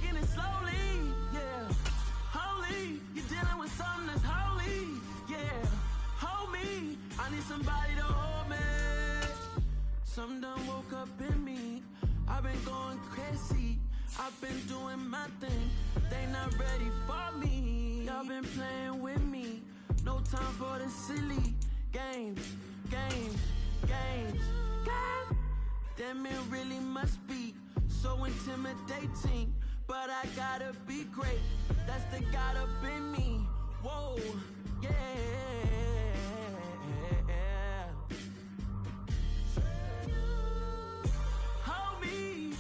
taking it slowly, yeah. Holy, you're dealing with something that's holy, yeah. Hold me, I need somebody to hold me. Something done woke up in me. I've been going crazy. I've been doing my thing. They not ready for me. Y'all been playing with me. No time for the silly games. Damn, it really must be so intimidating. But I gotta be great. That's the God up in me. Whoa, yeah. Hold me,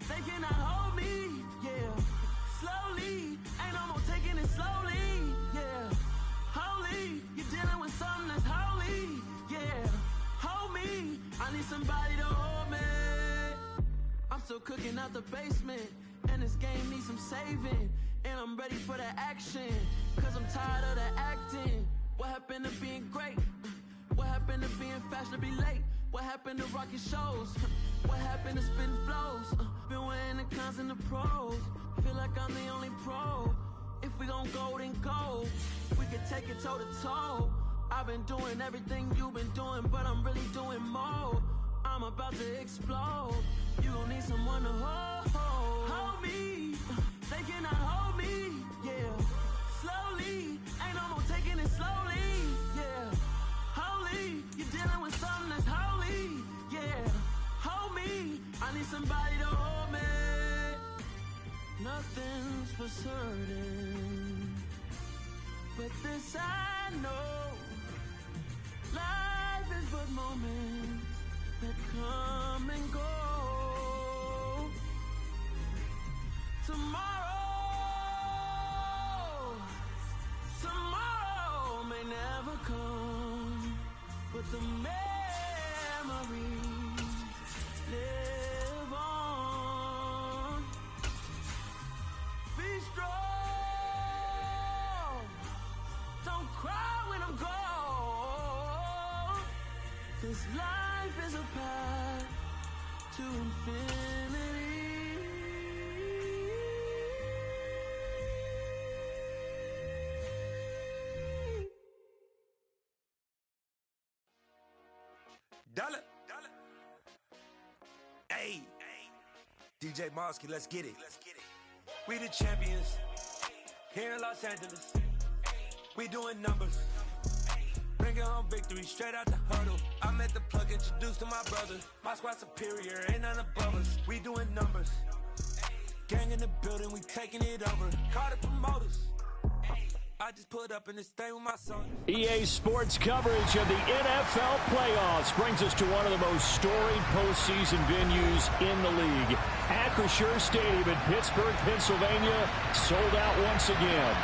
they cannot hold me, yeah. Slowly, ain't no more taking it slowly, yeah. Holy, you're dealing with something that's holy, yeah. Hold me, I need somebody to hold me. I'm still cooking out the basement, and this game needs some saving. And I'm ready for the action, cause I'm tired of the acting. What happened to being great? What happened to being fashionably late? What happened to rocking shows? What happened to spitting flows? Been wearing the cons and the pros. Feel like I'm the only pro. If we gon' go, then go. We can take it toe to toe. I've been doing everything you've been doing, but I'm really doing more. I'm about to explode. You gon' need someone to hold me. They cannot hold me, yeah. Slowly, ain't no more taking it slowly, yeah. Holy, you're dealing with something that's holy, yeah. Hold me, I need somebody to hold me. Nothing's for certain, but this I know. Life is but moments that come and go. Tomorrow may never come, but the memories live on. Be strong, don't cry when I'm gone, 'cause life is a path to infinity. Dollar. Hey, DJ Mosky, let's get it. We the champions here in Los Angeles. We doing numbers. Bringing home victory straight out the huddle. I met the plug, introduced to my brother. My squad superior, ain't none above us. We doing numbers. Gang in the building, we taking it over. Call the promoters. I just put up in this thing with my son. EA Sports coverage of the NFL playoffs brings us to one of the most storied postseason venues in the league. Acrisure Stadium in Pittsburgh, Pennsylvania, sold out once again.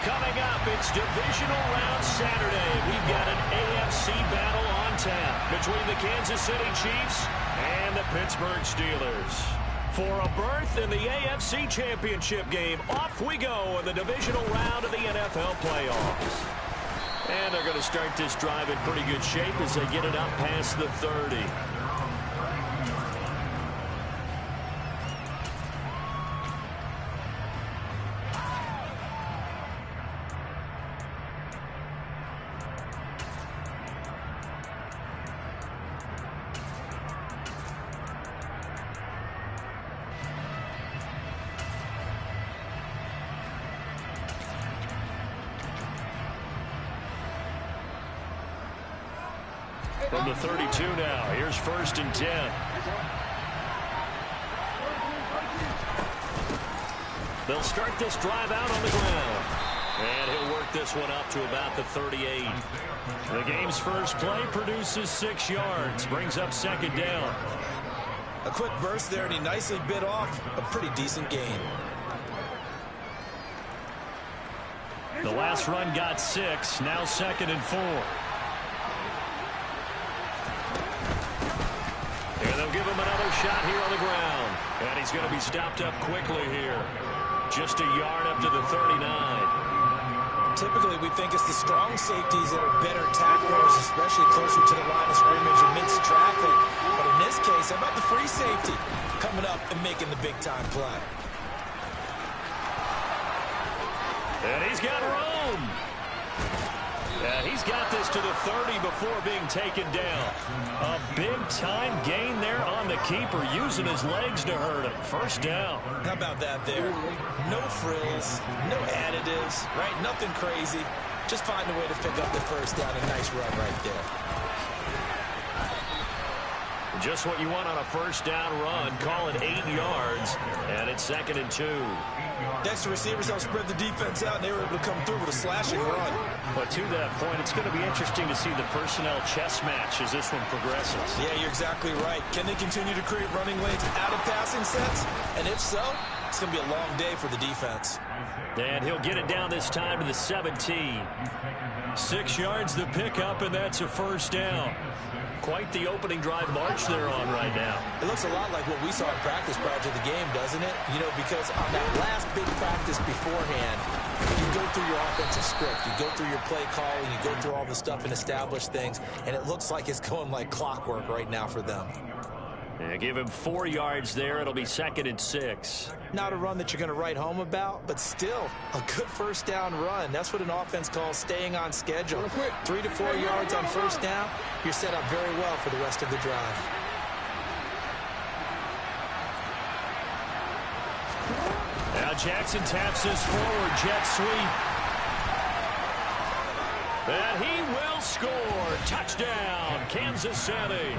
Coming up, it's divisional round Saturday. We've got an AFC battle on tap between the Kansas City Chiefs and the Pittsburgh Steelers. For a berth in the AFC Championship game, off we go in the divisional round of the NFL playoffs. And they're going to start this drive in pretty good shape as they get it up past the 30. From the 32 now, here's 1st and 10. They'll start this drive out on the ground. And he'll work this one up to about the 38. The game's first play produces 6 yards, brings up 2nd down. A quick burst there, and he nicely bit off a pretty decent gain. The last run got 6, now 2nd and 4. Give him another shot here on the ground. And he's going to be stopped up quickly here. Just a yard up to the 39. Typically, we think it's the strong safeties that are better tacklers, especially closer to the line of scrimmage amidst traffic. But in this case, how about the free safety coming up and making the big-time play? And he's got room. And he's got this to the 30 before being taken down. A big-time gain there on the keeper, using his legs to hurt him. First down. How about that there? No frills, no additives, right? Nothing crazy. Just find a way to pick up the first down. A nice run right there. Just what you want on a first down run. Call it 8 yards, and it's 2nd and 2. Next, the receivers helped spread the defense out, and they were able to come through with a slashing run. But to that point, it's going to be interesting to see the personnel chess match as this one progresses. Yeah, you're exactly right. Can they continue to create running lanes out of passing sets? And if so, it's going to be a long day for the defense. And he'll get it down this time to the 17. 6 yards the pickup, and that's a first down. Quite the opening drive march they're on right now. It looks a lot like what we saw in practice prior to the game, doesn't it? You know, because on that last big practice beforehand, you go through your offensive script, you go through your play calling, you go through all the stuff and establish things, and it looks like it's going like clockwork right now for them. Yeah, give him 4 yards there. It'll be 2nd and 6. Not a run that you're going to write home about, but still a good first down run. That's what an offense calls staying on schedule. 3 to 4 yards on first down, you're set up very well for the rest of the drive. Now Jackson taps this forward, jet sweep. And he will score. Touchdown, Kansas City.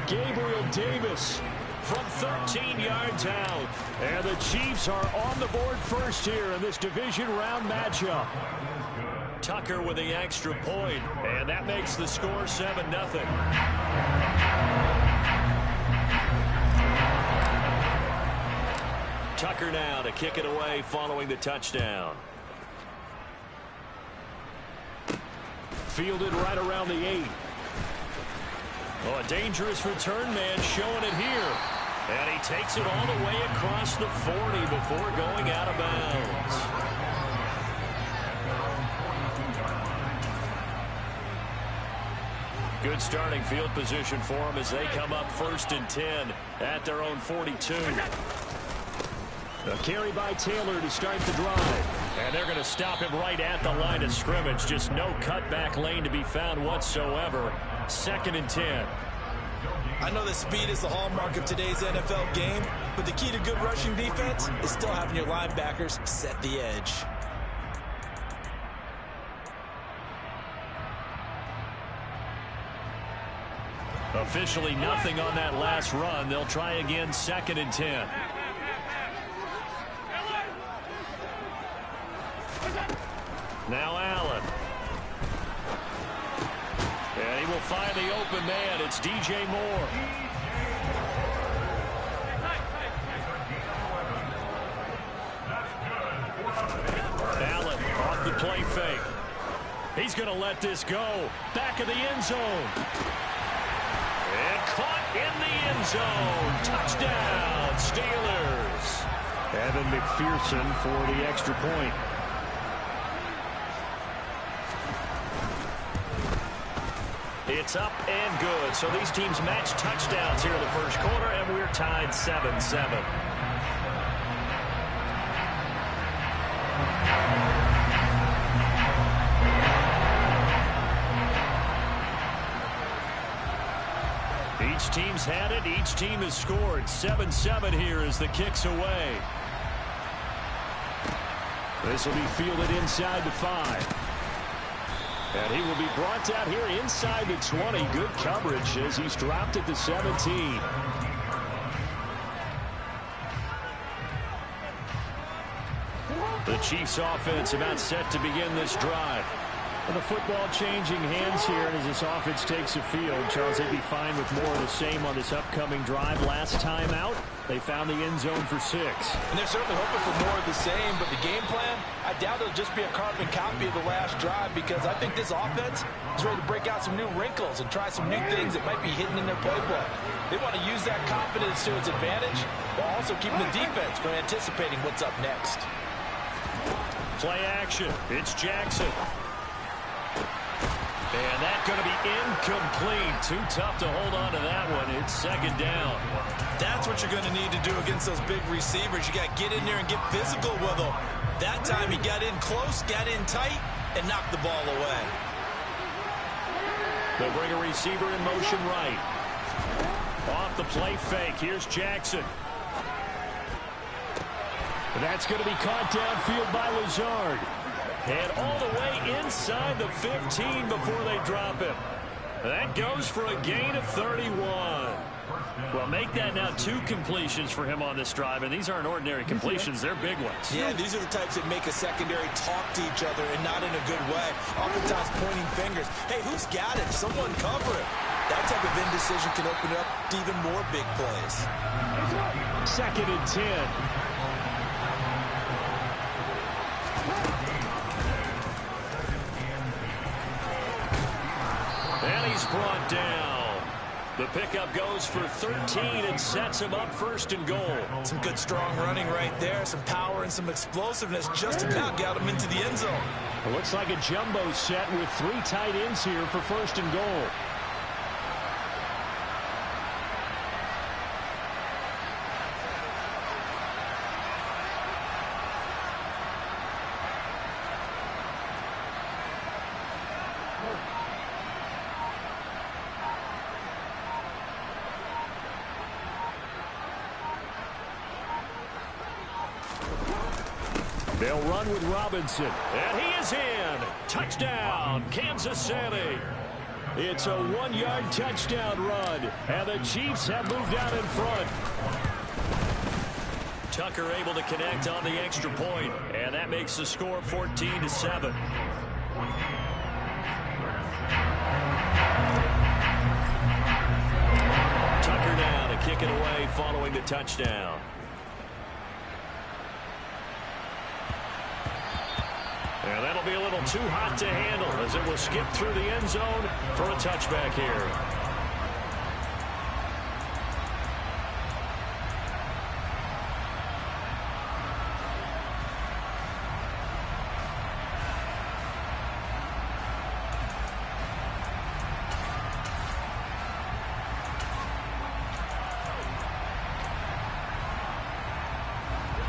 Gabriel Davis from 13 yards out. And the Chiefs are on the board first here in this division round matchup. Tucker with the extra point, and that makes the score 7-0. Tucker now to kick it away following the touchdown. Fielded right around the 8. Oh, a dangerous return man showing it here. And he takes it all the way across the 40 before going out of bounds. Good starting field position for them as they come up 1st and 10 at their own 42. A carry by Taylor to start the drive. And they're going to stop him right at the line of scrimmage. Just no cutback lane to be found whatsoever. 2nd and 10. I know that speed is the hallmark of today's NFL game, but the key to good rushing defense is still having your linebackers set the edge. Officially nothing on that last run. They'll try again 2nd and 10. Now Allen. And he will find the open man. It's DJ Moore. Allen off the play fake. He's going to let this go. Back of the end zone. And caught in the end zone. Touchdown, Steelers. Evan McPherson for the extra point. It's up and good. So these teams match touchdowns here in the first quarter, and we're tied 7-7. Each team's had it. Each team has scored. 7-7 here as the kick's away. This will be fielded inside the 5. And he will be brought down here inside the 20. Good coverage as he's dropped at the 17. The Chiefs offense about set to begin this drive. And the football changing hands here as this offense takes the field. Charles, they'd be fine with more of the same on this upcoming drive. Last time out, they found the end zone for 6. And they're certainly hoping for more of the same, but the game plan, I doubt it'll just be a carbon copy of the last drive, because I think this offense is ready to break out some new wrinkles and try some new things that might be hidden in their playbook. They want to use that confidence to its advantage, while also keeping the defense from anticipating what's up next. Play action. It's Jackson. And that's going to be incomplete. Too tough to hold on to that one. It's 2nd down. That's what you're going to need to do against those big receivers. You got to get in there and get physical with them. That time he got in close, got in tight, and knocked the ball away. They'll bring a receiver in motion right. Off the play fake. Here's Jackson. That's going to be caught downfield by Lazard. And all the way inside the 15 before they drop him. That goes for a gain of 31. Well, make that now 2 completions for him on this drive, and these aren't ordinary completions. They're big ones. Yeah, these are the types that make a secondary talk to each other and not in a good way. Oftentimes pointing fingers. Hey, who's got it? Someone cover it. That type of indecision can open up to even more big plays. 2nd and 10. And he's brought down. The pickup goes for 13 and sets him up 1st and goal. Some good strong running right there. Some power and some explosiveness just about got him into the end zone. It looks like a jumbo set with 3 tight ends here for 1st and goal. They'll run with Robinson, and he is in. Touchdown, Kansas City. It's a 1-yard touchdown run, and the Chiefs have moved out in front. Tucker able to connect on the extra point, and that makes the score 14-7. Tucker now to kick it away following the touchdown. And that'll be a little too hot to handle as it will skip through the end zone for a touchback here.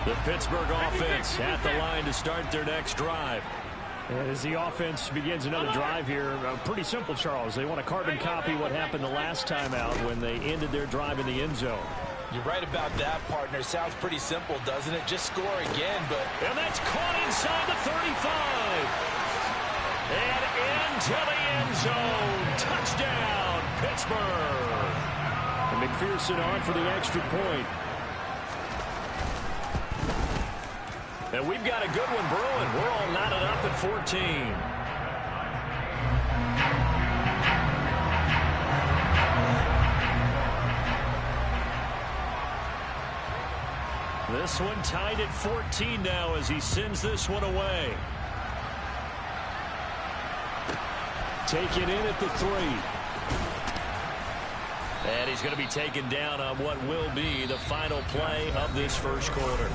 The Pittsburgh offense at the line to start their next drive. As the offense begins another drive here, pretty simple, Charles. They want to carbon copy what happened the last time out when they ended their drive in the end zone. You're right about that, partner. Sounds pretty simple, doesn't it? Just score again, but... And that's caught inside the 35. And into the end zone. Touchdown, Pittsburgh. And McPherson on for the extra point. And we've got a good one brewing. We're all knotted up at 14. This one tied at 14 now as he sends this one away. Taken in at the 3. And he's going to be taken down on what will be the final play of this first quarter.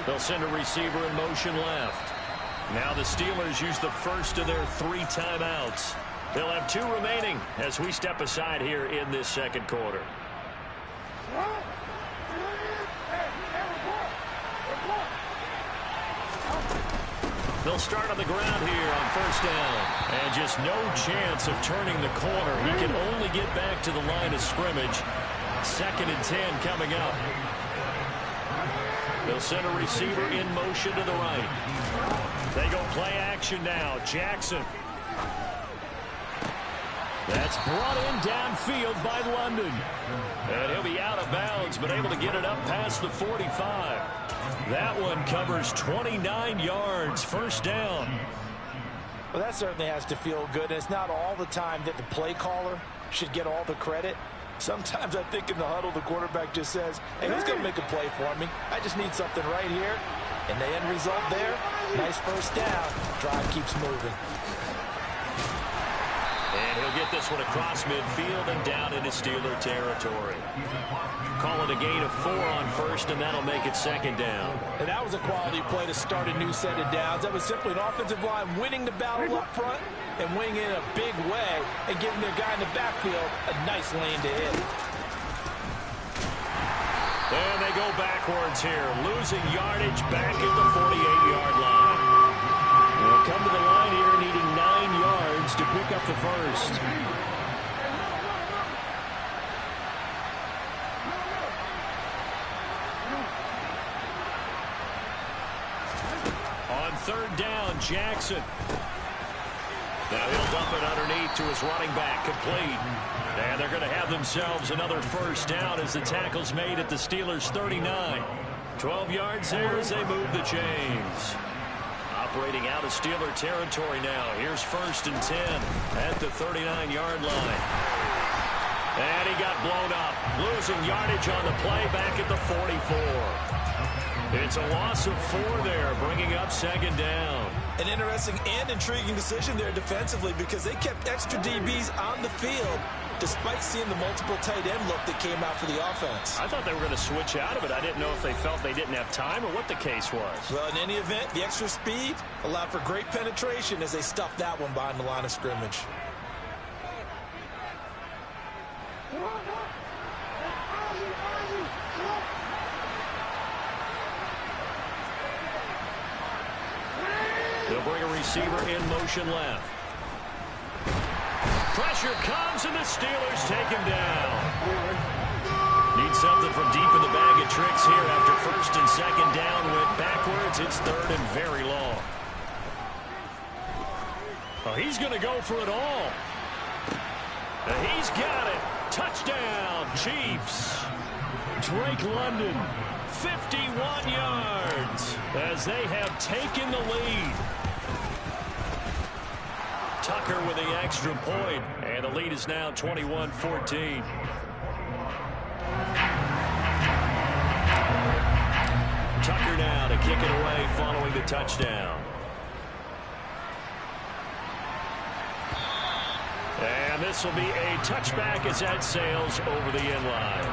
They'll send a receiver in motion left. Now the Steelers use the first of their 3 timeouts. They'll have 2 remaining as we step aside here in this second quarter. They'll start on the ground here on 1st down. And just no chance of turning the corner. He can only get back to the line of scrimmage. 2nd and 10 coming up. They'll send a receiver in motion to the right. They go play action now. Jackson. That's brought in downfield by London. And he'll be out of bounds, but able to get it up past the 45. That one covers 29 yards. 1st down. Well, that certainly has to feel good. And it's not all the time that the play caller should get all the credit. Sometimes I think in the huddle, the quarterback just says, hey, who's going to make a play for me? I just need something right here. And the end result there, nice 1st down. Drive keeps moving. And he'll get this one across midfield and down into Steeler territory. Call it a gain of 4 on first, and that'll make it second down. And that was a quality play to start a new set of downs. That was simply an offensive line winning the battle up front and winning in a big way and giving their guy in the backfield a nice lane to hit. And they go backwards here, losing yardage back at the 48-yard line. They'll come to the line here needing 9 yards to pick up the first. On third down, Jackson. Now he'll dump it underneath to his running back, complete. And they're going to have themselves another first down as the tackle's made at the Steelers' 39. 12 yards there as they move the chains. Operating out of Steeler territory now. Here's first and 10 at the 39-yard line. And he got blown up. Losing yardage on the play back at the 44. It's a loss of 4 there, bringing up second down. An interesting and intriguing decision there defensively because they kept extra DBs on the field despite seeing the multiple tight end look that came out for the offense. I thought they were going to switch out of it. I didn't know if they felt they didn't have time or what the case was. Well, in any event, the extra speed allowed for great penetration as they stuffed that one behind the line of scrimmage. They'll bring a receiver in motion left. Pressure comes, and the Steelers take him down. Need something from deep in the bag of tricks here after first and second down went backwards. It's third and very long. Oh, he's going to go for it all. And he's got it. Touchdown, Chiefs. Drake London, 51 yards as they have taken the lead. Tucker with the extra point, and the lead is now 21-14. Tucker now to kick it away following the touchdown. And this will be a touchback as that sails over the end line.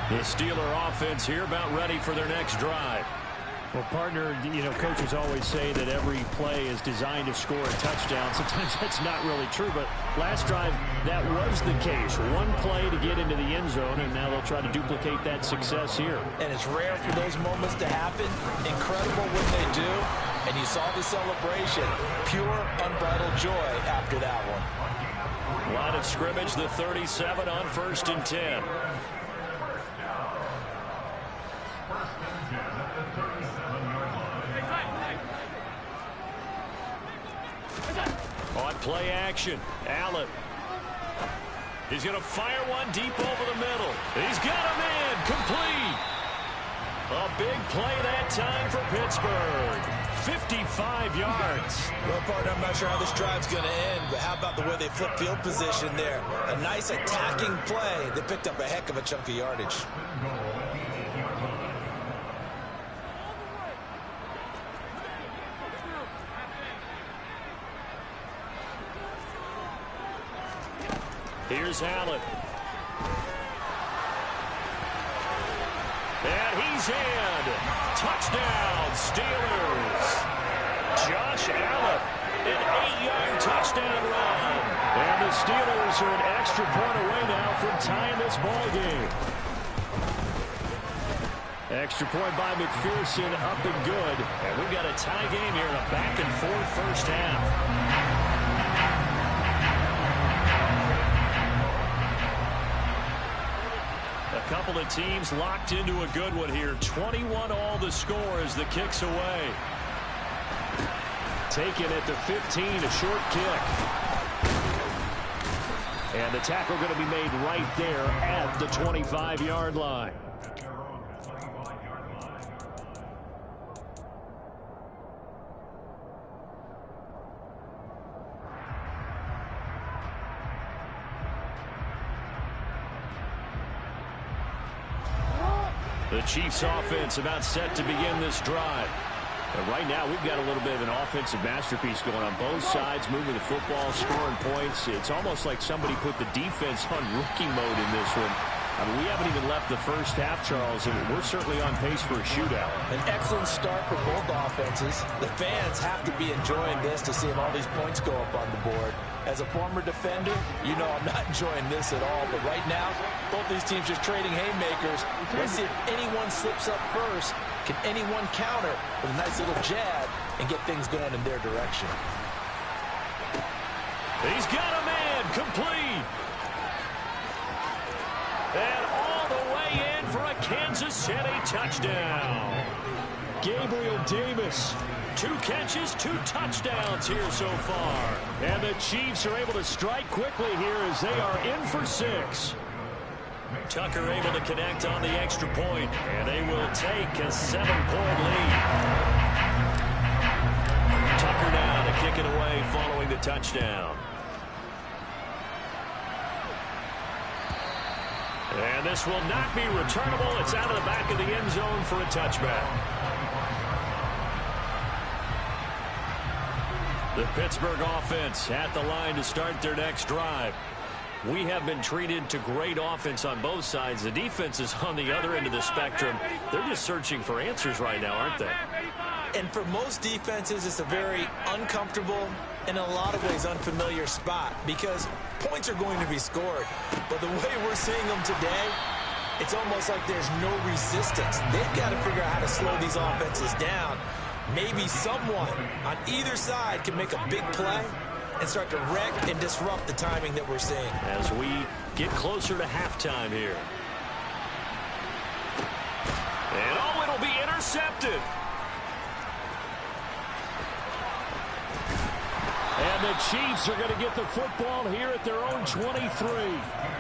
The Steeler offense here about ready for their next drive. Well, partner, coaches always say that every play is designed to score a touchdown. Sometimes that's not really true, but last drive, that was the case. One play to get into the end zone, and now they'll try to duplicate that success here. And it's rare for those moments to happen. Incredible when they do. And you saw the celebration. Pure, unbridled joy after that one. Line of scrimmage, the 37 on first and 10. On play action, Allen. He's going to fire one deep over the middle. He's got him in, complete. A big play that time for Pittsburgh. 55 yards. Well, partner, I'm not sure how this drive's going to end, but how about the way they flip field position there? A nice attacking play. They picked up a heck of a chunk of yardage. Here's Allen. And he's in. Touchdown, Steelers. Josh Allen, an 8-yard touchdown run. And the Steelers are an extra point away now from tying this ball game. Extra point by McPherson, up and good. And we've got a tie game here in a back-and-forth first half. A couple of teams locked into a good one here. 21 all the score as the kick's away. Taken at the 15, a short kick. And the tackle going to be made right there at the 25-yard line. The Chiefs offense about set to begin this drive. And right now, we've got a little bit of an offensive masterpiece going on both sides, moving the football, scoring points. It's almost like somebody put the defense on rookie mode in this one. I mean, we haven't even left the first half, Charles, and we're certainly on pace for a shootout. An excellent start for both offenses. The fans have to be enjoying this to seeing all these points go up on the board. As a former defender, you know I'm not enjoying this at all. But right now, both these teams just trading haymakers. Let's see if anyone slips up first. Can anyone counter with a nice little jab and get things going in their direction? He's got a man complete. And all the way in for a Kansas City touchdown. Gabriel Davis, 2 catches, 2 touchdowns here so far. And the Chiefs are able to strike quickly here as they are in for 6. Tucker able to connect on the extra point, and they will take a 7-point lead. Tucker now to kick it away following the touchdown. And this will not be returnable. It's out of the back of the end zone for a touchback. The Pittsburgh offense at the line to start their next drive. We have been treated to great offense on both sides. The defense is on the other end of the spectrum. They're just searching for answers right now, aren't they? And for most defenses, it's a very uncomfortable and in a lot of ways unfamiliar spot because points are going to be scored. But the way we're seeing them today, it's almost like there's no resistance. They've got to figure out how to slow these offenses down. Maybe someone on either side can make a big play and start to wreck and disrupt the timing that we're seeing. As we get closer to halftime here. And oh, it'll be intercepted. And the Chiefs are going to get the football here at their own 23.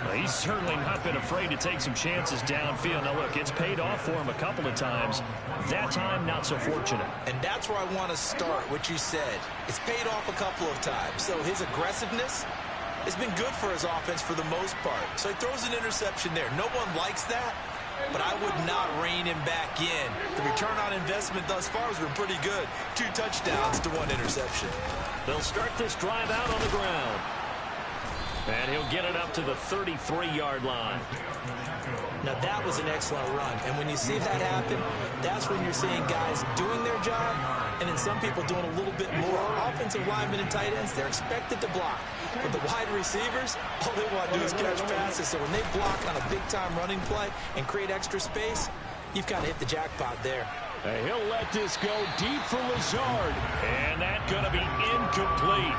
Well, he's certainly not been afraid to take some chances downfield. Now, look, it's paid off for him a couple of times. That time, not so fortunate. And that's where I want to start, what you said. It's paid off a couple of times. So his aggressiveness has been good for his offense for the most part. So he throws an interception there. No one likes that, but I would not rein him back in. The return on investment thus far has been pretty good. 2 touchdowns to 1 interception. They'll start this drive out on the ground. And he'll get it up to the 33-yard line. Now, that was an excellent run. And when you see that happen, that's when you're seeing guys doing their job and then some people doing a little bit more. Offensive linemen and tight ends, they're expected to block. But the wide receivers, all they want to do is catch passes. So when they block on a big-time running play and create extra space, you've kind of hit the jackpot there. He'll let this go deep for Lazard. And that's going to be incomplete.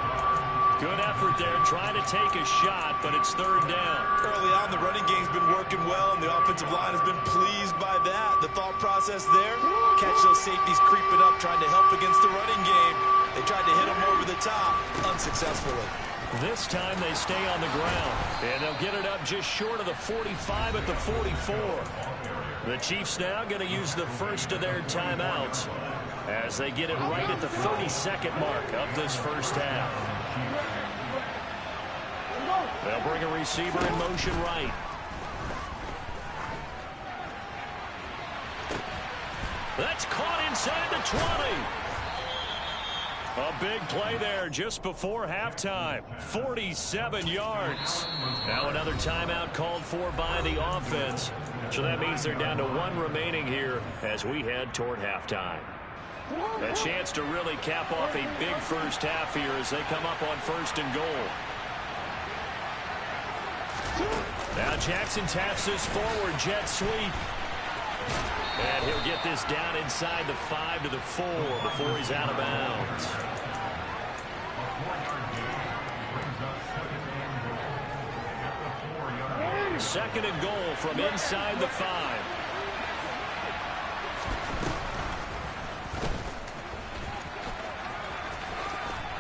Good effort there, trying to take a shot, but it's 3rd down. Early on, the running game's been working well, and the offensive line has been pleased by that. The thought process there, catch those safeties creeping up, trying to help against the running game. They tried to hit them over the top, unsuccessfully. This time they stay on the ground, and they'll get it up just short of the 45 at the 44. The Chiefs now going to use the first of their timeouts as they get it right at the 32nd mark of this first half. They'll bring a receiver in motion right. That's caught inside the 20. A big play there just before halftime. 47 yards. Now another timeout called for by the offense. So that means they're down to 1 remaining here as we head toward halftime. A chance to really cap off a big first half here as they come up on 1st and goal. Now Jackson taps this forward jet sweep. And he'll get this down inside the 5 to the 4 before he's out of bounds. Second and goal from inside the 5.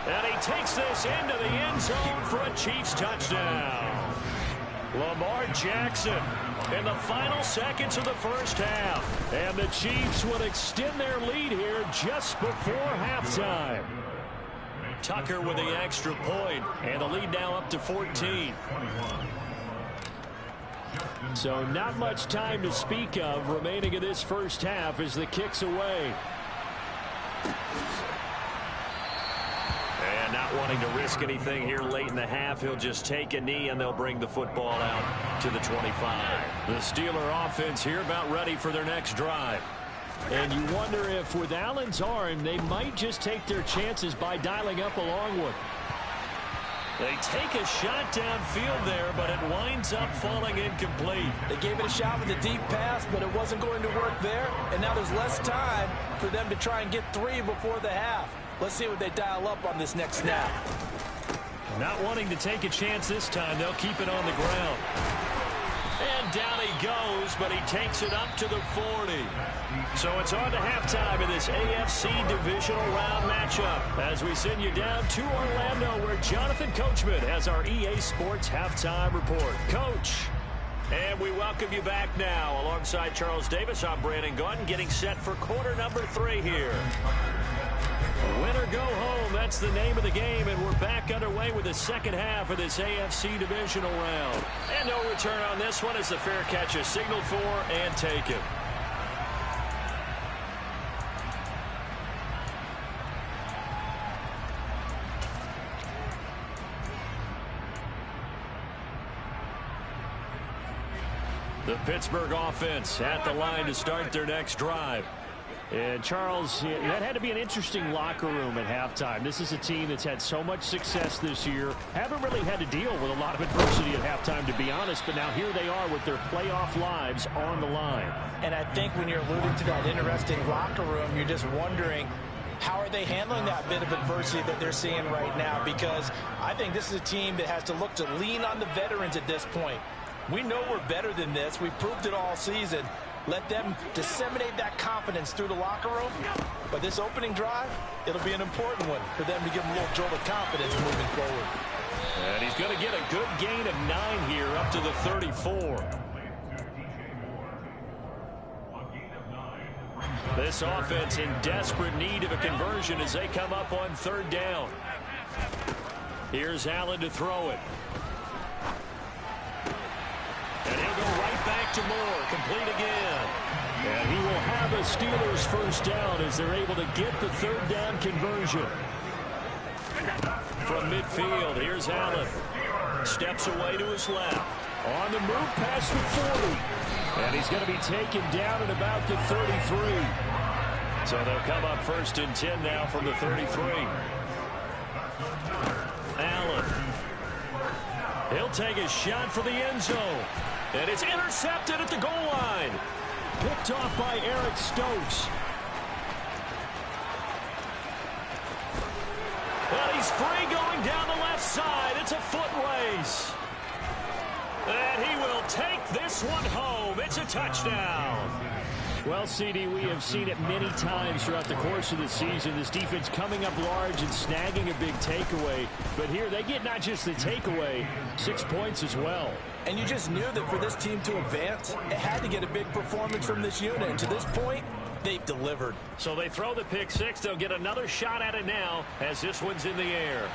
And he takes this into the end zone for a Chiefs touchdown. Lamar Jackson in the final seconds of the first half. And the Chiefs would extend their lead here just before halftime. Tucker with the extra point, and the lead now up to 14. So not much time to speak of remaining in this first half as the kick's away. And not wanting to risk anything here late in the half, he'll just take a knee and they'll bring the football out to the 25. The Steeler offense here about ready for their next drive. And you wonder if with Allen's arm, they might just take their chances by dialing up a long one. They take a shot downfield there, but it winds up falling incomplete. They gave it a shot with a deep pass, but it wasn't going to work there. And now there's less time for them to try and get 3 before the half. Let's see what they dial up on this next snap. Not wanting to take a chance this time, they'll keep it on the ground. And down he goes, but he takes it up to the 40. So it's on to halftime in this AFC divisional round matchup as we send you down to Orlando where Jonathan Coachman has our EA Sports halftime report. Coach, and we welcome you back now. Alongside Charles Davis, I'm Brandon Gaudin getting set for quarter number 3 here. Win or go home, that's the name of the game, and we're back underway with the second half of this AFC divisional round. And no return on this one as the fair catch is signaled for and taken. The Pittsburgh offense at the line to start their next drive. And, Charles, that had to be an interesting locker room at halftime. This is a team that's had so much success this year. Haven't really had to deal with a lot of adversity at halftime, to be honest. But now here they are with their playoff lives on the line. And I think when you're alluding to that interesting locker room, you're just wondering, how are they handling that bit of adversity that they're seeing right now? Because I think this is a team that has to look to lean on the veterans at this point. We know we're better than this. We've proved it all season. Let them disseminate that confidence through the locker room. But this opening drive, it'll be an important one for them to give them a little jolt of confidence moving forward. And he's going to get a good gain of 9 here up to the 34. This offense in desperate need of a conversion as they come up on 3rd down. Here's Allen to throw it. And he'll go right back to Moore, complete again. And he will have a Steelers first down as they're able to get the 3rd down conversion. From midfield, here's Allen. Steps away to his left. On the move past the 40. And he's going to be taken down at about the 33. So they'll come up 1st and 10 now from the 33. Allen. He'll take a shot for the end zone. And it's intercepted at the goal line. Picked off by Eric Stokes. And he's free going down the left side. It's a foot race. And he will take this one home. It's a touchdown. Well, CD, we have seen it many times throughout the course of the season. This defense coming up large and snagging a big takeaway. But here they get not just the takeaway, 6 points as well. And you just knew that for this team to advance, it had to get a big performance from this unit. And to this point, they've delivered. So they throw the pick 6. They'll get another shot at it now as this one's in the air.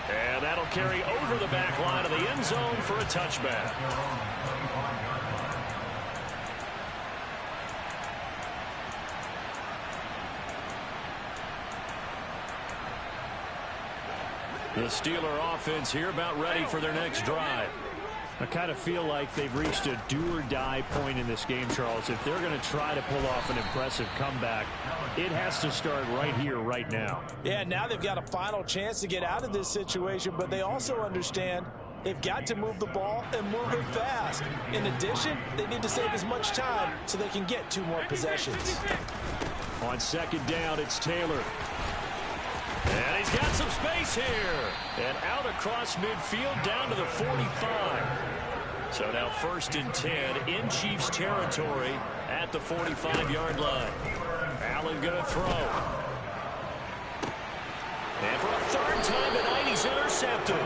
And that'll carry over the back line of the end zone for a touchback. The Steeler offense here about ready for their next drive. I kind of feel like they've reached a do-or-die point in this game, Charles. If they're going to try to pull off an impressive comeback, it has to start right here, right now. Yeah, now they've got a final chance to get out of this situation, but they also understand they've got to move the ball and move it fast. In addition, they need to save as much time so they can get 2 more possessions. On 2nd down, it's Taylor. And he's got some space here. And out across midfield down to the 45. So now 1st and 10 in Chiefs territory at the 45-yard line. Allen going to throw. And for a 3rd time tonight, he's intercepted.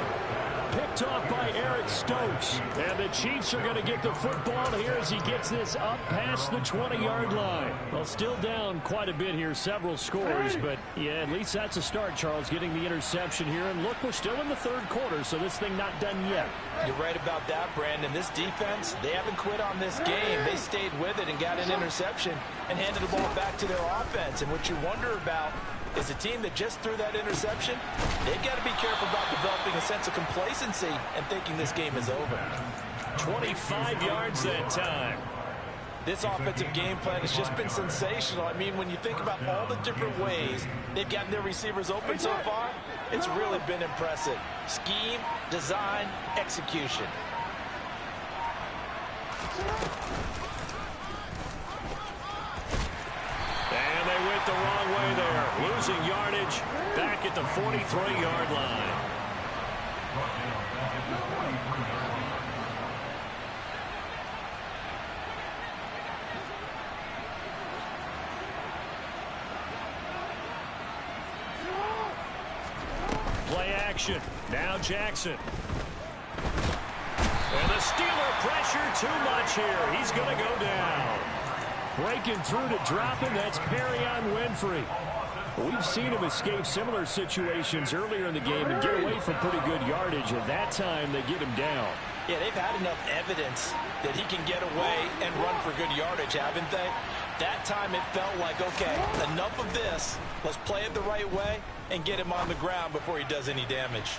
Picked off by Eric Stokes. Stokes. And the Chiefs are going to get the football here as he gets this up past the 20-yard line. Well, still down quite a bit here, several scores, but yeah, at least that's a start, Charles, getting the interception here. And look, we're still in the third quarter, so this thing not done yet. You're right about that, Brandon. This defense, they haven't quit on this game. They stayed with it and got an interception and handed the ball back to their offense. And what you wonder about is a team that just threw that interception, they've got to be careful about developing a sense of complacency and thinking this game is over. 25 yards that time. This offensive game plan has just been sensational. I mean, when you think about all the different ways they've gotten their receivers open so far, it's really been impressive. Scheme, design, execution. And they went the wrong way there. Losing yardage back at the 43-yard line. Play action. Now Jackson. And the Steeler pressure too much here. He's going to go down. Breaking through to drop him, that's Perrion Winfrey. We've seen him escape similar situations earlier in the game and get away from pretty good yardage. At that time, they get him down. Yeah, they've had enough evidence that he can get away and run for good yardage, haven't they? That time it felt like, okay, enough of this. Let's play it the right way and get him on the ground before he does any damage.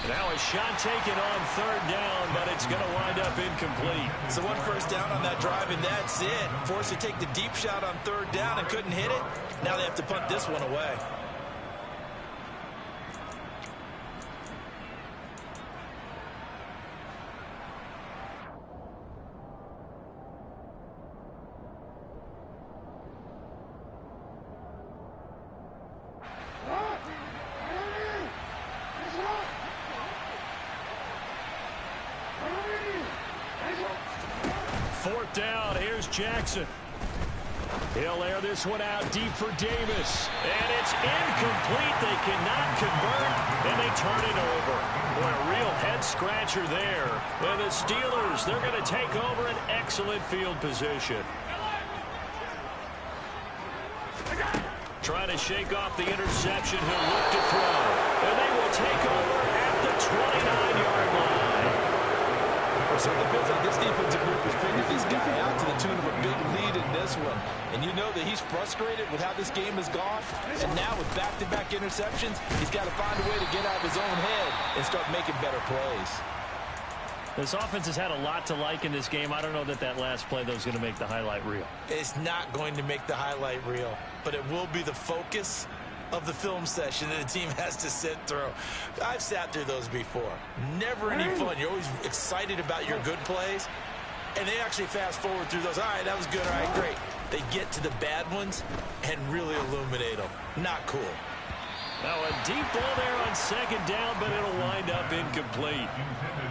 Now a shot taken on third down, but it's going to wind up incomplete. So one first down on that drive, and that's it. Forced to take the deep shot on third down and couldn't hit it. Now they have to punt this one away. Fourth down, here's Jackson. He'll air this one out deep for Davis. And it's incomplete. They cannot convert, and they turn it over. Boy, a real head-scratcher there. And the Steelers, they're going to take over an excellent field position. Trying to shake off the interception. He'll look to throw. And they will take over at the 29-yard line. It certainly feels like this defensive group has figured this guy out to the tune of a big lead in this one. And you know that he's frustrated with how this game has gone. And now with back-to-back interceptions, he's got to find a way to get out of his own head and start making better plays. This offense has had a lot to like in this game. I don't know that that last play, though, is going to make the highlight reel. It's not going to make the highlight reel, but it will be the focus of the film session that the team has to sit through. I've sat through those before. Never any fun. You're always excited about your good plays, and they actually fast forward through those. All right, that was good. All right, great. They get to the bad ones and really illuminate them. Not cool. Now a deep ball there on second down, but it'll wind up incomplete.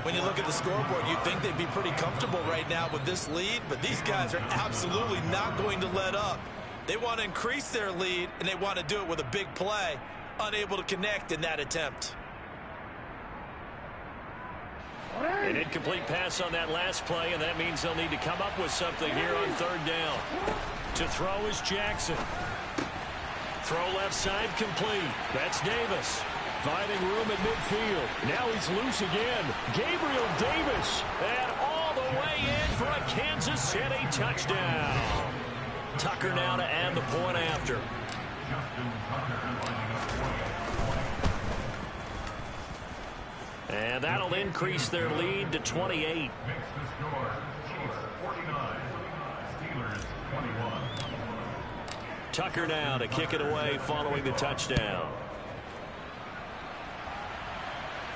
When you look at the scoreboard, you'd think they'd be pretty comfortable right now with this lead, but these guys are absolutely not going to let up. They want to increase their lead, and they want to do it with a big play, unable to connect in that attempt. An incomplete pass on that last play, and that means they'll need to come up with something here on third down. To throw is Jackson. Throw left side complete. That's Davis. Finding room at midfield. Now he's loose again. Gabriel Davis. And all the way in for a Kansas City touchdown. Tucker now to add the point after. And that'll increase their lead to 28. Tucker now to kick it away following the touchdown.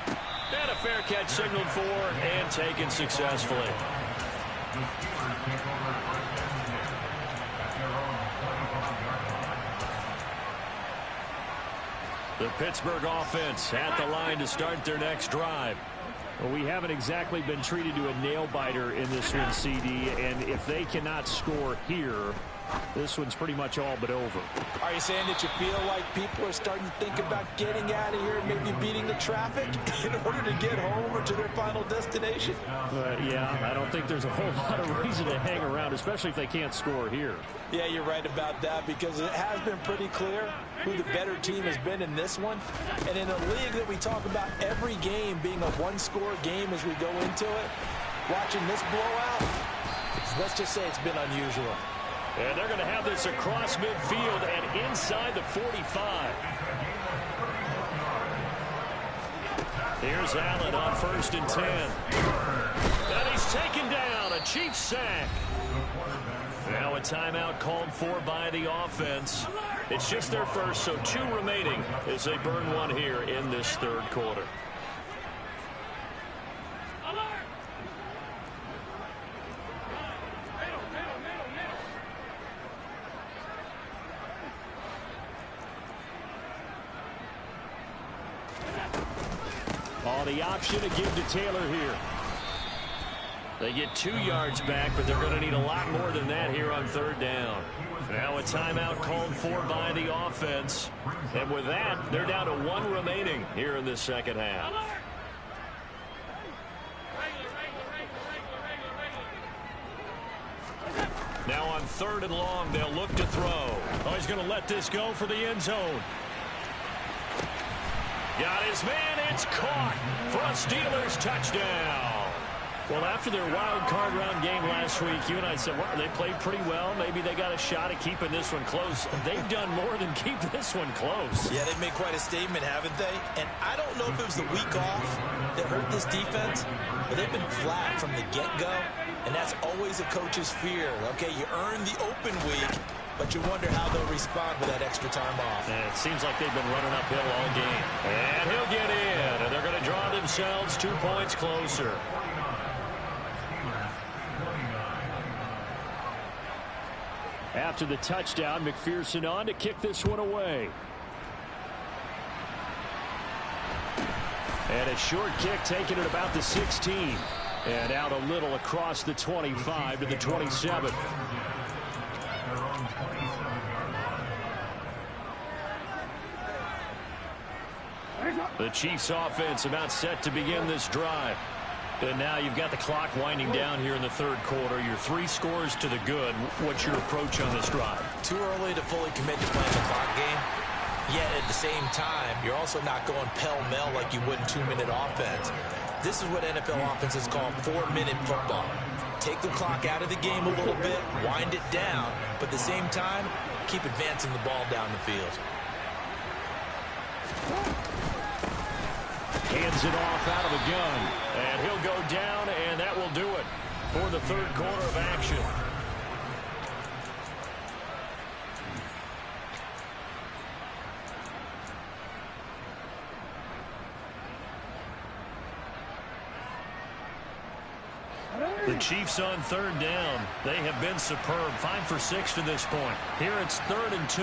And a fair catch signaled for and taken successfully. The Pittsburgh offense at the line to start their next drive. Well, we haven't exactly been treated to a nail-biter in this one, CD, and if they cannot score here, this one's pretty much all but over. Are you saying that you feel like people are starting to think about getting out of here and maybe beating the traffic in order to get home or to their final destination? Yeah, I don't think there's a whole lot of reason to hang around, especially if they can't score here. Yeah, you're right about that, because it has been pretty clear who the better team has been in this one. And in a league that we talk about every game being a one-score game as we go into it, watching this blowout, let's just say it's been unusual. And they're going to have this across midfield and inside the 45. Here's Allen on 1st and 10. And he's taken down, a Chiefs sack. Now a timeout called for by the offense. It's just their first, so 2 remaining as they burn one here in this third quarter. The option to give to Taylor here. They get 2 yards back, but they're going to need a lot more than that here on 3rd down. Now a timeout called for by the offense. And with that, they're down to 1 remaining here in the second half. Now on 3rd and long, they'll look to throw. Oh, he's going to let this go for the end zone. Got his man, it's caught for a Steelers touchdown. Well, after their wild card round game last week, you and I said, well, they played pretty well. Maybe they got a shot at keeping this one close. They've done more than keep this one close. Yeah, they've made quite a statement, haven't they? And I don't know if it was the week off that hurt this defense, but they've been flat from the get-go, and that's always a coach's fear. Okay, you earn the open week, but you wonder how they'll respond with that extra time off. And it seems like they've been running uphill all game. And he'll get in, and they're going to draw themselves 2 points closer. After the touchdown, McPherson on to kick this one away. And a short kick taken at about the 16. And out a little across the 25 to the 27. The Chiefs offense about set to begin this drive. And now you've got the clock winding down here in the third quarter. Your 3 scores to the good. What's your approach on this drive? Too early to fully commit to playing the clock game. Yet at the same time, you're also not going pell-mell like you would in 2-minute offense. This is what NFL offenses call 4-minute football. Take the clock out of the game a little bit, wind it down, but at the same time, keep advancing the ball down the field. Hands it off out of the gun. And he'll go down, and that will do it for the third quarter of action. The Chiefs on 3rd down. They have been superb. 5 for 6 to this point. Here it's 3rd and 2.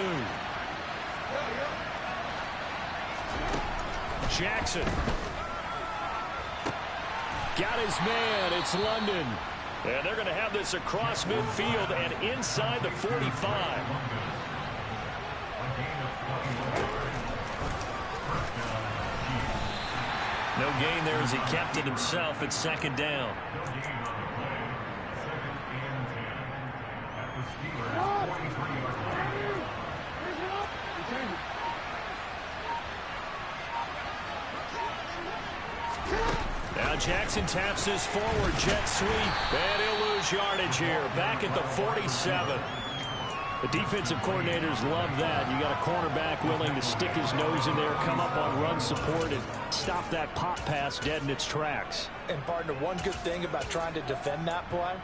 Jackson. Got his man. It's London. And they're going to have this across midfield and inside the 45. No gain there as he kept it himself at 2nd down. Now Jackson taps this forward jet sweep, and he'll lose yardage here. Back at the 47. The defensive coordinators love that. You got a cornerback willing to stick his nose in there, come up on run support, and stop that pop pass dead in its tracks. And partner, one good thing about trying to defend that play,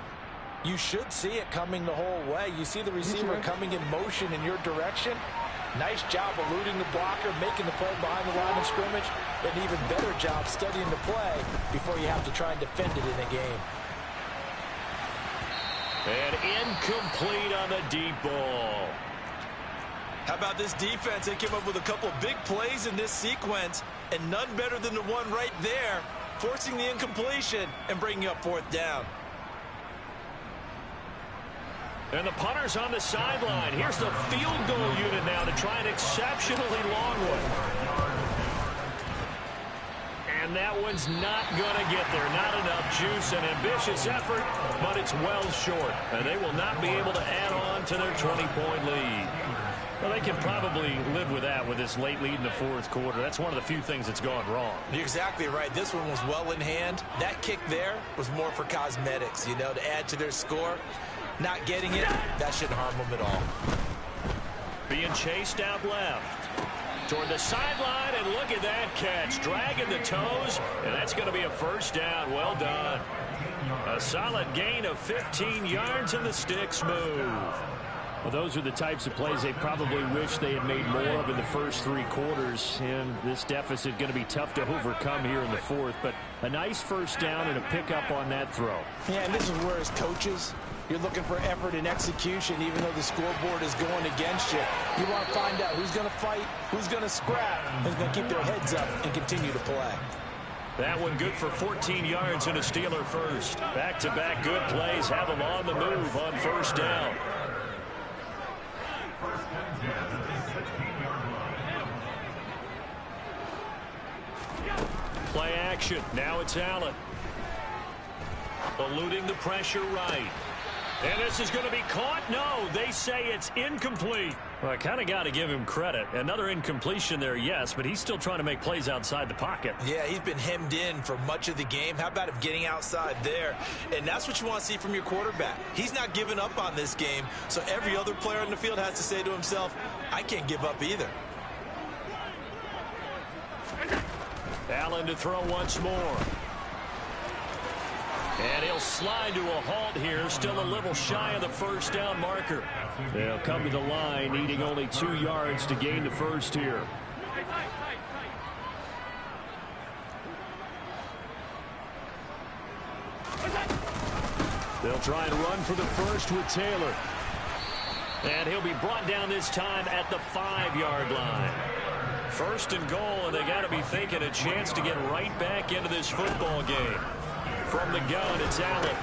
you should see it coming the whole way. You see the receiver coming in motion in your direction. Nice job eluding the blocker, making the play behind the line of scrimmage, but an even better job studying the play before you have to try and defend it in a game. And incomplete on the deep ball. How about this defense? They came up with a couple big plays in this sequence, and none better than the one right there, forcing the incompletion and bringing up 4th down. And the punter's on the sideline. Here's the field goal unit now to try an exceptionally long one. And that one's not going to get there. Not enough juice. An ambitious effort, but it's well short. And they will not be able to add on to their 20-point lead. Well, they can probably live with that with this late lead in the fourth quarter. That's one of the few things that's gone wrong. You're exactly right. This one was well in hand. That kick there was more for cosmetics, you know, to add to their score. Not getting it, that shouldn't harm them at all. Being chased out left. Toward the sideline, and look at that catch. Dragging the toes, and that's going to be a first down. Well done. A solid gain of 15 yards, and the sticks move. Well, those are the types of plays they probably wish they had made more of in the first three quarters. And this deficit going to be tough to overcome here in the fourth. But a nice first down and a pickup on that throw. Yeah, and this is where as coaches, you're looking for effort and execution, even though the scoreboard is going against you. You want to find out who's going to fight, who's going to scrap, who's going to keep their heads up and continue to play. That one good for 14 yards and a Steeler first. Back-to-back good plays have them on the move on first down. Play action. Now it's Allen. Eluding the pressure right. And this is going to be caught. No, they say it's incomplete. Well, I kind of got to give him credit. Another incompletion there, yes, but he's still trying to make plays outside the pocket. Yeah, he's been hemmed in for much of the game. How about him getting outside there? And that's what you want to see from your quarterback. He's not giving up on this game, so every other player in the field has to say to himself, I can't give up either. Allen to throw once more. And he'll slide to a halt here, still a little shy of the first down marker. They'll come to the line, needing only 2 yards to gain the first here. They'll try and run for the first with Taylor. And he'll be brought down this time at the 5-yard line. First and goal, and they got to be thinking a chance to get right back into this football game. From the gun, it's Allen.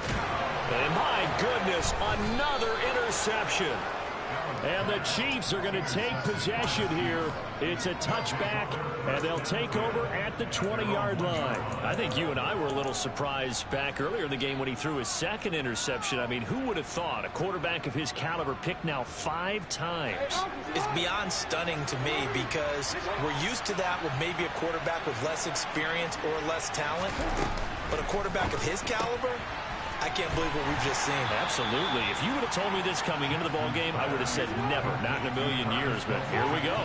And my goodness, another interception. And the Chiefs are going to take possession here. It's a touchback, and they'll take over at the 20-yard line. I think you and I were a little surprised back earlier in the game when he threw his second interception. I mean, who would have thought a quarterback of his caliber picked now 5 times? It's beyond stunning to me because we're used to that with maybe a quarterback with less experience or less talent. But a quarterback of his caliber, I can't believe what we've just seen. Absolutely. If you would have told me this coming into the ball game, I would have said never, not in a million years. But here we go.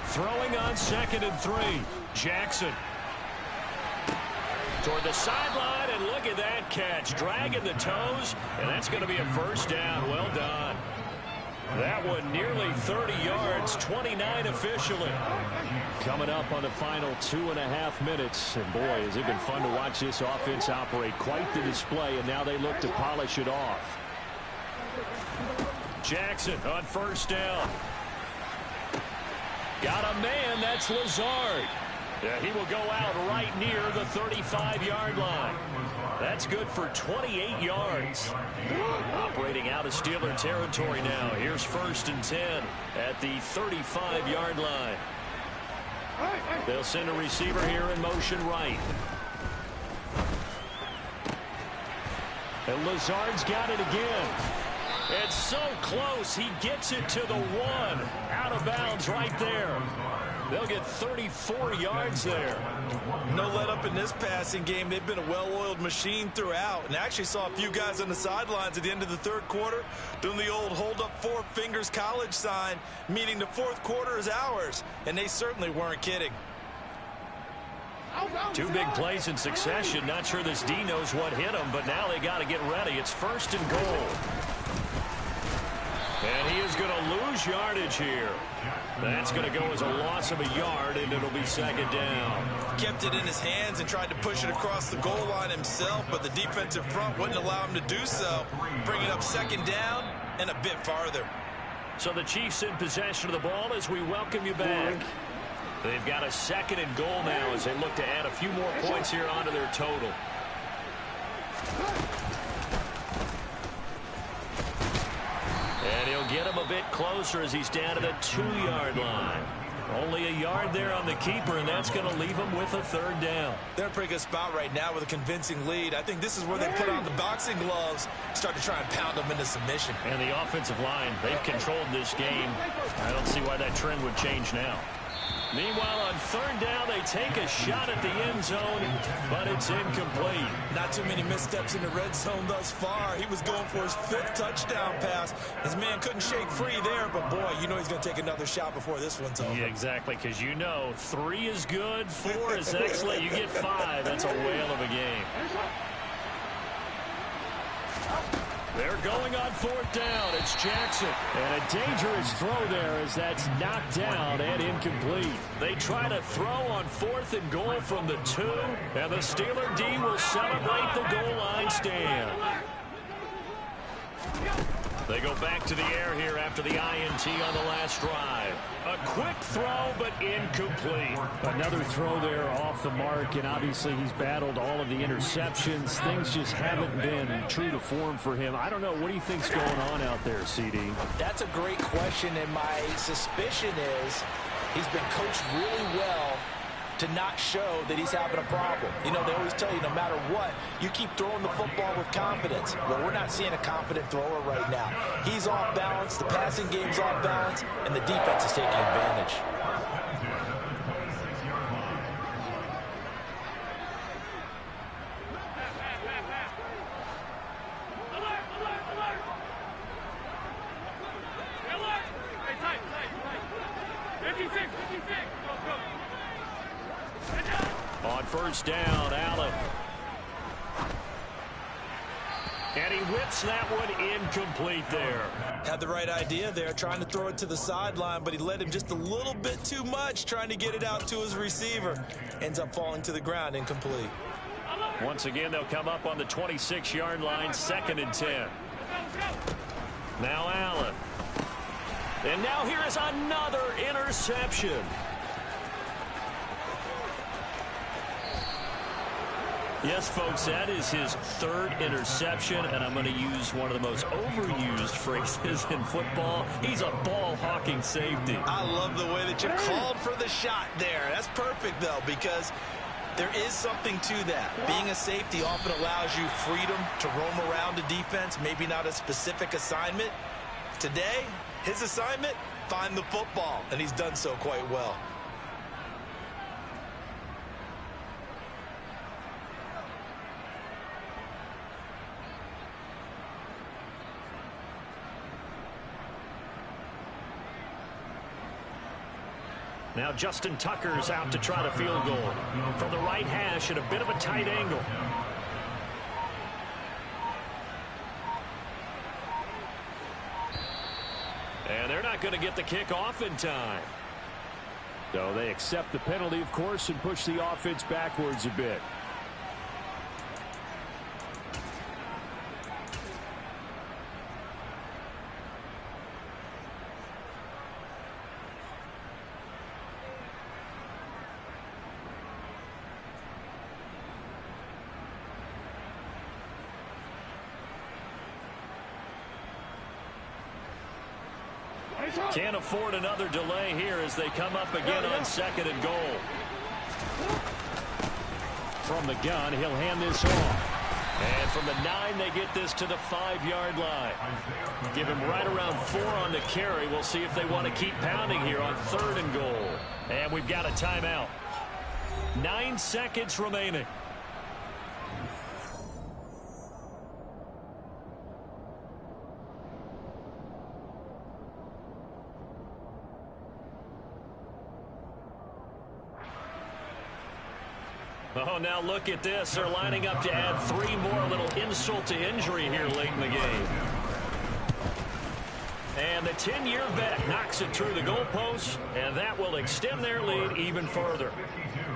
Throwing on 2nd and 3. Jackson. Toward the sideline, and look at that catch. Dragging the toes, and that's going to be a first down. Well done. That one nearly 30 yards, 29 officially. Coming up on the final 2.5 minutes. And boy, has it been fun to watch this offense operate. Quite the display, and now they look to polish it off. Jackson on first down. Got a man, that's Lazard. Yeah, he will go out right near the 35-yard line. That's good for 28 yards. Operating out of Steeler territory now. Here's 1st and 10 at the 35-yard line. They'll send a receiver here in motion right. And Lazard's got it again. It's so close. He gets it to the 1. Out of bounds right there. They'll get 34 yards there. No let up in this passing game. They've been a well-oiled machine throughout. And I actually saw a few guys on the sidelines at the end of the third quarter doing the old hold up 4 fingers college sign, meaning the fourth quarter is ours. And they certainly weren't kidding. 2 big plays in succession. Not sure this D knows what hit him, but now they got to get ready. It's 1st and goal. And he is going to lose yardage here. That's going to go as a loss of a yard, and it'll be 2nd down. Kept it in his hands and tried to push it across the goal line himself, but the defensive front wouldn't allow him to do so. Bring it up 2nd down and a bit farther. So the Chiefs in possession of the ball as we welcome you back. They've got a 2nd and goal now as they look to add a few more points here onto their total. And he'll get him a bit closer as he's down to the 2-yard line. Only a yard there on the keeper, and that's going to leave him with a 3rd down. They're in a pretty good spot right now with a convincing lead. I think this is where they put on the boxing gloves, start to try and pound them into submission. And the offensive line, they've controlled this game. I don't see why that trend would change now. Meanwhile, on 3rd down, they take a shot at the end zone, but it's incomplete. Not too many missteps in the red zone thus far. He was going for his 5th touchdown pass. His man couldn't shake free there, but boy, you know he's going to take another shot before this one's over. Yeah, exactly, because you know 3 is good, 4 is excellent. You get 5. That's a whale of a game. They're going on 4th down. It's Jackson. And a dangerous throw there as that's knocked down and incomplete. They try to throw on 4th and goal from the 2. And the Steeler D will celebrate the goal line stand. They go back to the air here after the INT on the last drive. A quick throw, but incomplete. Another throw there off the mark, and obviously he's battled all of the interceptions. Things just haven't been true to form for him. I don't know. What do you think's going on out there, CD? That's a great question, and my suspicion is he's been coached really well to not show that he's having a problem. You know, they always tell you no matter what, you keep throwing the football with confidence. Well, we're not seeing a confident thrower right now. He's off balance, the passing game's off balance, and the defense is taking advantage. On 1st down, Allen. And he whips that one incomplete there. Had the right idea there, trying to throw it to the sideline, but he led him just a little bit too much, trying to get it out to his receiver. Ends up falling to the ground, incomplete. Once again, they'll come up on the 26-yard line, 2nd and 10. Now Allen. And now here is another interception. Yes, folks, that is his 3rd interception, and I'm going to use one of the most overused phrases in football. He's a ball-hawking safety. I love the way that you called for the shot there. That's perfect, though, because there is something to that. Being a safety often allows you freedom to roam around the defense, maybe not a specific assignment. Today, his assignment, find the football, and he's done so quite well. Now Justin Tucker's out to try the field goal from the right hash at a bit of a tight angle. And they're not going to get the kick off in time. So they accept the penalty, of course, and push the offense backwards a bit. Can't afford another delay here as they come up again on 2nd and goal. From the gun, he'll hand this off. And from the 9, they get this to the 5-yard line. Give him right around 4 on the carry. We'll see if they want to keep pounding here on 3rd and goal. And we've got a timeout. 9 seconds remaining. Oh, now look at this. They're lining up to add 3 more. A little insult to injury here late in the game. And the 10-year vet knocks it through the goalpost, and that will extend their lead even further.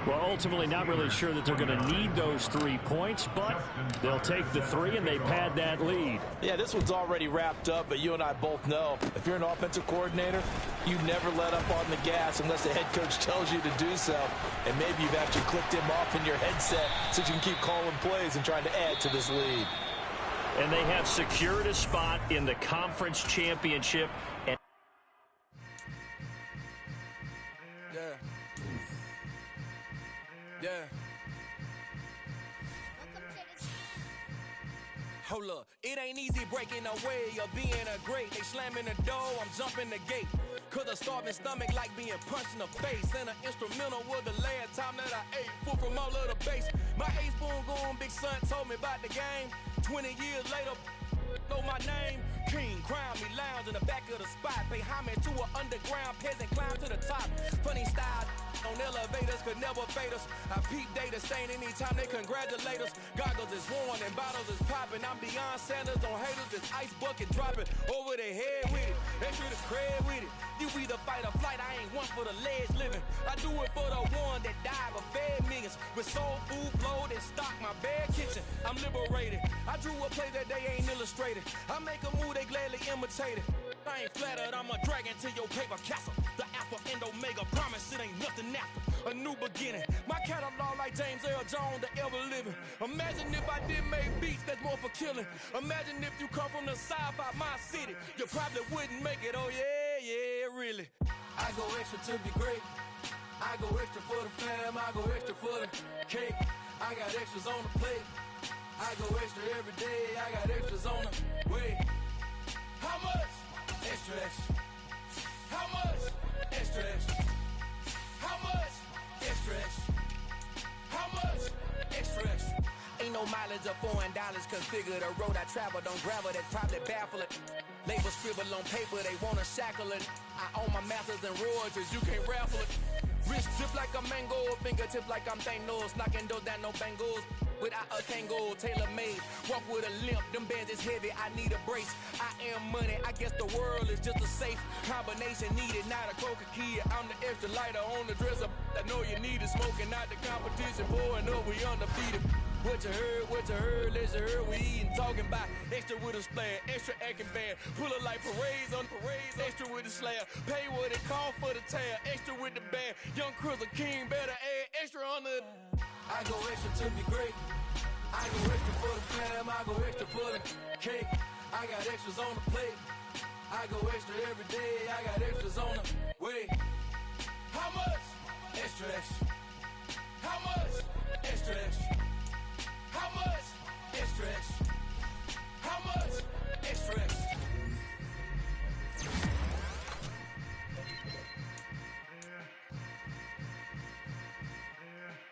Well, ultimately, not really sure that they're going to need those 3 points, but they'll take the 3 and they pad that lead. Yeah, this one's already wrapped up, but you and I both know if you're an offensive coordinator, you never let up on the gas unless the head coach tells you to do so. And maybe you've actually clicked him off in your headset so you can keep calling plays and trying to add to this lead. And they have secured a spot in the conference championship. And Yeah. Hold up, it ain't easy breaking away or being a great. They slamming the door, I'm jumping the gate. Cause a starving stomach like being punched in the face. And an instrumental was the last time that I ate. Food from all of the base. My ace boom goon, big son told me about the game. 20 years later, know my name. King, crown me, lounge in the back of the spot. Pay homage to an underground peasant, climb to the top. Funny style on elevators could never fade us. I peep data stain anytime they congratulate us. Goggles is worn and bottles is popping. I'm Deion Sanders on haters, this ice bucket dropping over their head with it. They should have cred with it. You either fight or flight, I ain't one for the ledge living. I do it for the one that died but fed millions. With soul food flowed and stocked my bare kitchen. I'm liberated. I drew a play that they ain't illustrated. I make a move, they gladly imitate it. I ain't flattered, I'm a dragon to your paper castle. The Alpha and Omega, promise it ain't nothing after. A new beginning. My catalog like James Earl Jones, the ever living. Imagine if I did make beats that's more for killing. Imagine if you come from the south out my city. You probably wouldn't make it, oh yeah, really. I go extra to be great. I go extra for the fam, I go extra for the cake. I got extras on the plate. I go extra every day, I got extras on the way. How much? Extra, extra. How much? Extra, extra. How much? Extra, extra. How much? Extra, extra. Ain't no mileage of $4 configure the road I travel. Don't gravel, that's probably baffling. Label scribble on paper, they wanna shackle it. I own my masters and royalties, you can't raffle it. Wrist drip like a mango, fingertips like I'm Thanos. Knocking those down, no bangles. Without a tango, tailor-made. Walk with a limp, them bands is heavy, I need a brace. I am money, I guess the world is just a safe combination needed, not a coca key. I'm the extra lighter on the dresser. I know you need it, smoking out the competition, pouring up, we undefeated. What you heard, let's heard, we eating, talking about extra with a splash, extra acting bad. Pull it like parades on parades, extra with the slab. Pay what it cost for the tab, extra with the band. Young Cruiser King, better add extra on the. I go extra to be great. I go extra for the fam, I go extra for the cake. I got extras on the plate. I go extra every day, I got extras on the way. How much? Extra, extra.